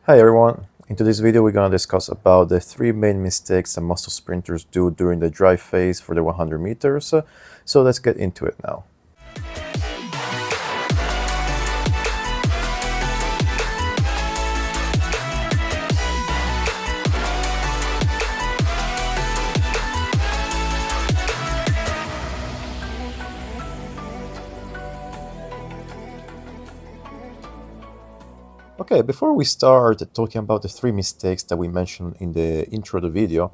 Hi everyone. In today's video we're going to discuss about the three main mistakes that most sprinters do during the dry phase for the 100 meters. So let's get into it now. Okay, before we start talking about the three mistakes that we mentioned in the intro of the video,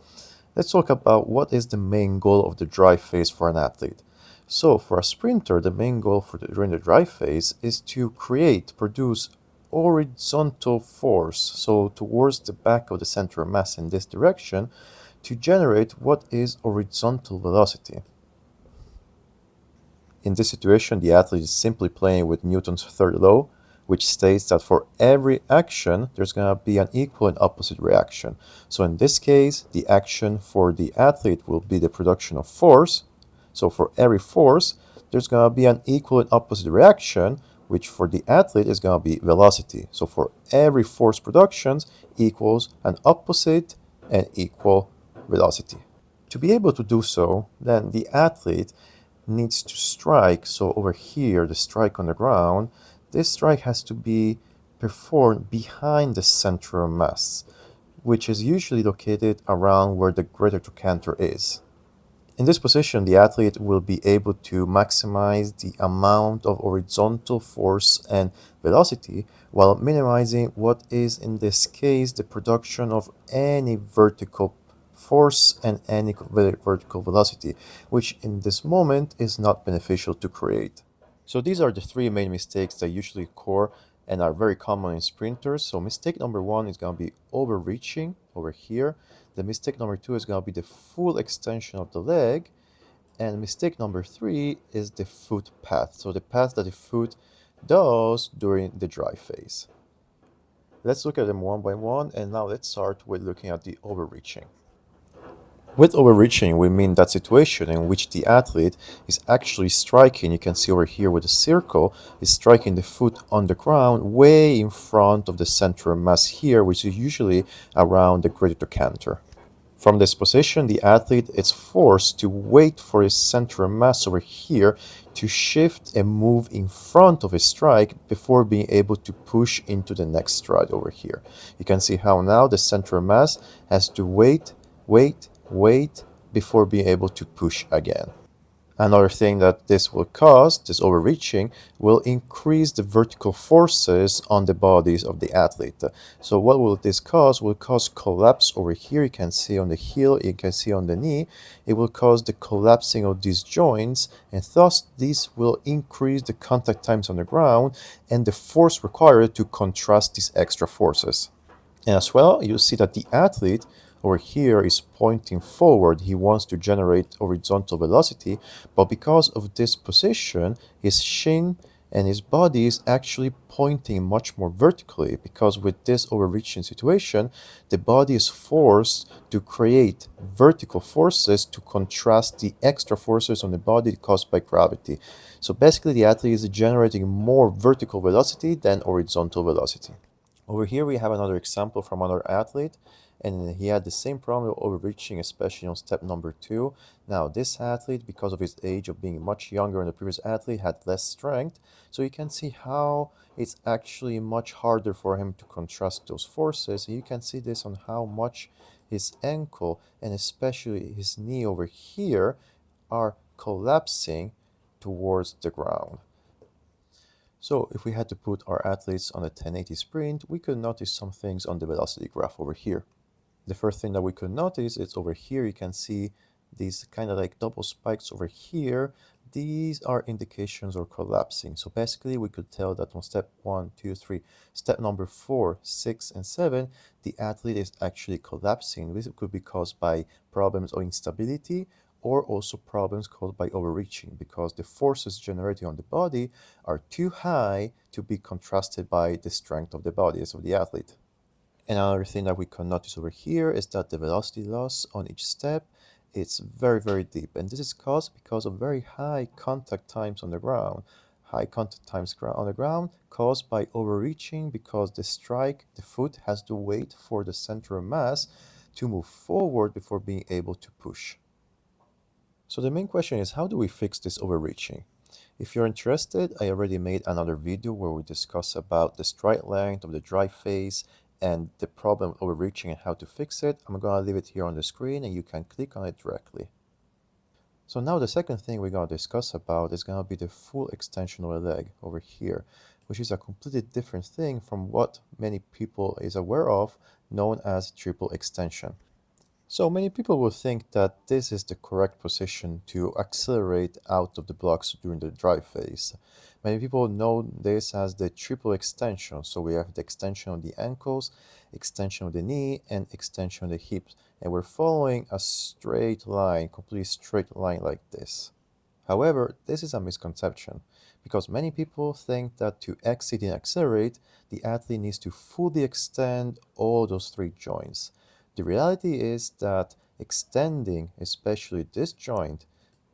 let's talk about what is the main goal of the dry phase for an athlete. So for a sprinter, the main goal during the dry phase is to produce horizontal force, so towards the back of the center of mass in this direction, to generate what is horizontal velocity. In this situation, the athlete is simply playing with Newton's third law, which states that for every action, there's going to be an equal and opposite reaction. So in this case, the action for the athlete will be the production of force. So for every force, there's going to be an equal and opposite reaction, which for the athlete is going to be velocity. So for every force productions equals an opposite and equal velocity. To be able to do so, then the athlete needs to strike. So over here, the strike on the ground, this strike has to be performed behind the center of mass, which is usually located around where the greater trochanter is. In this position, the athlete will be able to maximize the amount of horizontal force and velocity while minimizing what is, in this case, the production of any vertical force and any vertical velocity, which in this moment is not beneficial to create. So these are the three main mistakes that usually occur and are very common in sprinters. So mistake number one is going to be overreaching over here. The mistake number two is going to be the full extension of the leg. And mistake number three is the foot path. So the path that the foot does during the dry phase. Let's look at them one by one. And now let's start with looking at the overreaching. With overreaching, we mean that situation in which the athlete is actually striking, you can see over here with the circle, is striking the foot on the ground way in front of the center of mass here, which is usually around the greater trochanter. From this position, the athlete is forced to wait for his center of mass over here to shift and move in front of his strike before being able to push into the next stride over here. You can see how now the center of mass has to wait before being able to push again. Another thing that this will cause, this overreaching, will increase the vertical forces on the bodies of the athlete. So what will this cause? Will cause collapse over here. You can see on the heel, you can see on the knee. It will cause the collapsing of these joints, and thus this will increase the contact times on the ground and the force required to contrast these extra forces. And as well, you see that the athlete over here is pointing forward. He wants to generate horizontal velocity, but because of this position, his shin and his body is actually pointing much more vertically, because with this overreaching situation, the body is forced to create vertical forces to contrast the extra forces on the body caused by gravity. So basically, the athlete is generating more vertical velocity than horizontal velocity. Over here we have another example from another athlete, and he had the same problem of overreaching, especially on step number two. Now this athlete, because of his age of being much younger than the previous athlete, had less strength, so you can see how it's actually much harder for him to contrast those forces. You can see this on how much his ankle and especially his knee over here are collapsing towards the ground. So if we had to put our athletes on a 1080 sprint, we could notice some things on the velocity graph over here. The first thing that we could notice is over here, you can see these kind of like double spikes over here. These are indications of collapsing. So basically we could tell that on step 1, 2, 3, step number 4, 6, and 7, the athlete is actually collapsing. This could be caused by problems of instability or also problems caused by overreaching, because the forces generated on the body are too high to be contrasted by the strength of the bodies of the athlete. Another thing that we can notice over here is that the velocity loss on each step is very, very deep. And this is caused because of very high contact times on the ground. high contact times on the ground caused by overreaching because the foot has to wait for the center of mass to move forward before being able to push. So the main question is, how do we fix this overreaching? If you're interested, I already made another video where we discuss about the stride length of the drive phase and the problem of overreaching and how to fix it. I'm gonna leave it here on the screen and you can click on it directly. So now the second thing we're going to discuss about is going to be the full extension of the leg over here, which is a completely different thing from what many people is aware of, known as triple extension. So many people will think that this is the correct position to accelerate out of the blocks during the drive phase. Many people know this as the triple extension. So we have the extension of the ankles, extension of the knee, and extension of the hips. And we're following a straight line, completely straight line like this. However, this is a misconception because many people think that to exit and accelerate, the athlete needs to fully extend all those three joints. The reality is that extending, especially this joint,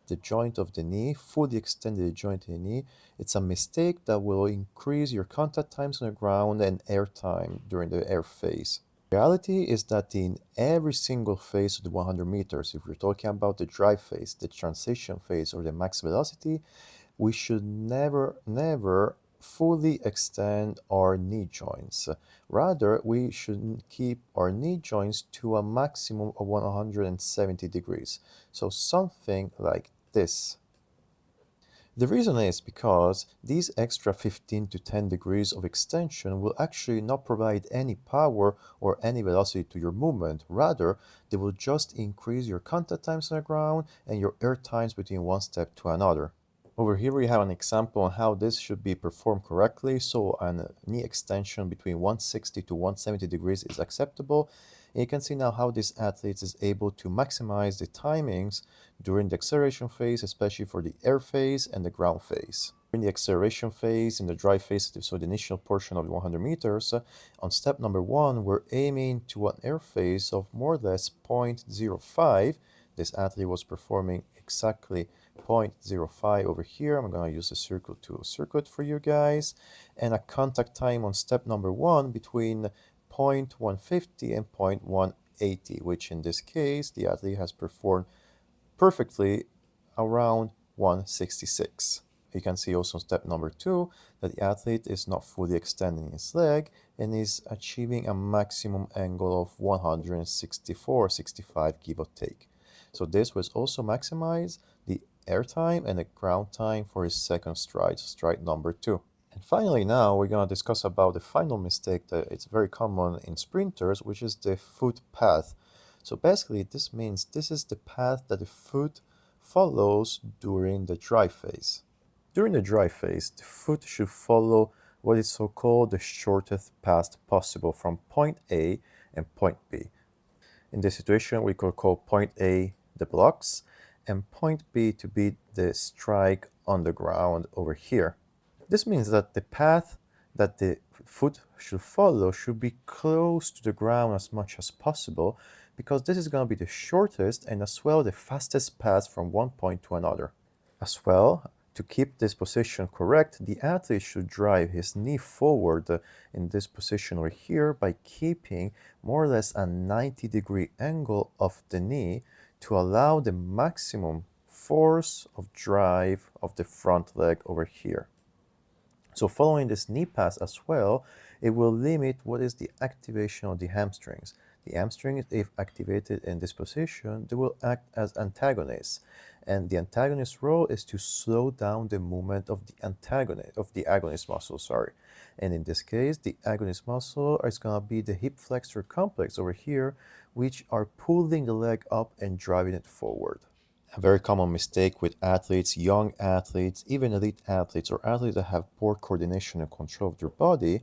the joint of the knee, fully extended the joint in the knee, it's a mistake that will increase your contact times on the ground and air time during the air phase. The reality is that in every single phase of the 100 meters, if we're talking about the drive phase, the transition phase, or the max velocity, we should never fully extend our knee joints. Rather, we should keep our knee joints to a maximum of 170 degrees. So something like this. The reason is because these extra 15 to 10 degrees of extension will actually not provide any power or any velocity to your movement. Rather, they will just increase your contact times on the ground and your air times between one step to another. Over here we have an example on how this should be performed correctly. So a knee extension between 160 to 170 degrees is acceptable. And you can see now how this athlete is able to maximize the timings during the acceleration phase, especially for the air phase and the ground phase. During the acceleration phase, in the drive phase, so the initial portion of the 100 meters, on step number 1, we're aiming to an air phase of more or less 0.05. This athlete was performing exactly 0.05 over here. I'm going to use the circle to circuit for you guys. And a contact time on step number 1 between 0.150 and 0.180, which in this case, the athlete has performed perfectly around 166. You can see also step number 2 that the athlete is not fully extending his leg and is achieving a maximum angle of 164-65, give or take. So this was also maximize the air time and the ground time for his second stride, stride number 2. And finally now we're going to discuss about the final mistake that it's very common in sprinters, which is the foot path. So basically this means this is the path that the foot follows during the drive phase. During the drive phase, the foot should follow what is so-called the shortest path possible from point A and point B. In this situation, we could call point A the blocks and point B to be the strike on the ground over here. This means that the path that the foot should follow should be close to the ground as much as possible because this is going to be the shortest and as well the fastest path from one point to another. As well, to keep this position correct, the athlete should drive his knee forward in this position over here by keeping more or less a 90-degree angle of the knee to allow the maximum force of drive of the front leg over here. So following this knee pass as well, it will limit what is the activation of the hamstrings. The hamstrings, if activated in this position, they will act as antagonists. And the antagonist role is to slow down the movement of the agonist muscle, sorry. And in this case, the agonist muscle is going to be the hip flexor complex over here, which are pulling the leg up and driving it forward. A very common mistake with athletes, young athletes, even elite athletes, or athletes that have poor coordination and control of their body,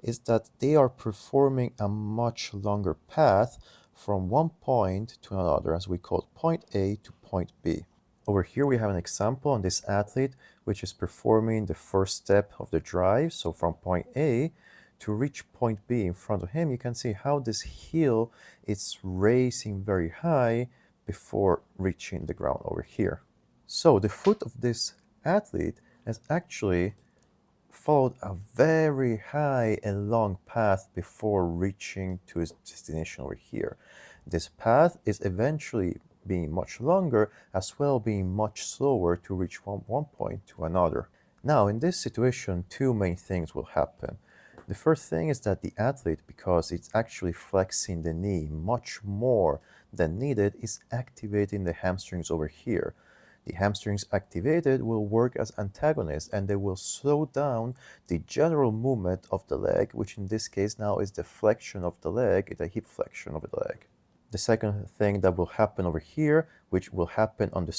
is that they are performing a much longer path from one point to another, as we call point A to point B. Over here we have an example on this athlete which is performing the first step of the drive. So from point A to reach point B in front of him, you can see how this heel is racing very high before reaching the ground over here. So the foot of this athlete has actually followed a very high and long path before reaching to its destination over here. This path is eventually being much longer, as well being much slower to reach from one point to another. Now, in this situation, two main things will happen. The first thing is that the athlete, because it's actually flexing the knee much more than needed, is activating the hamstrings over here. The hamstrings activated will work as antagonists and they will slow down the general movement of the leg, which in this case now is the flexion of the leg, the hip flexion of the leg. The second thing that will happen over here, which will happen on the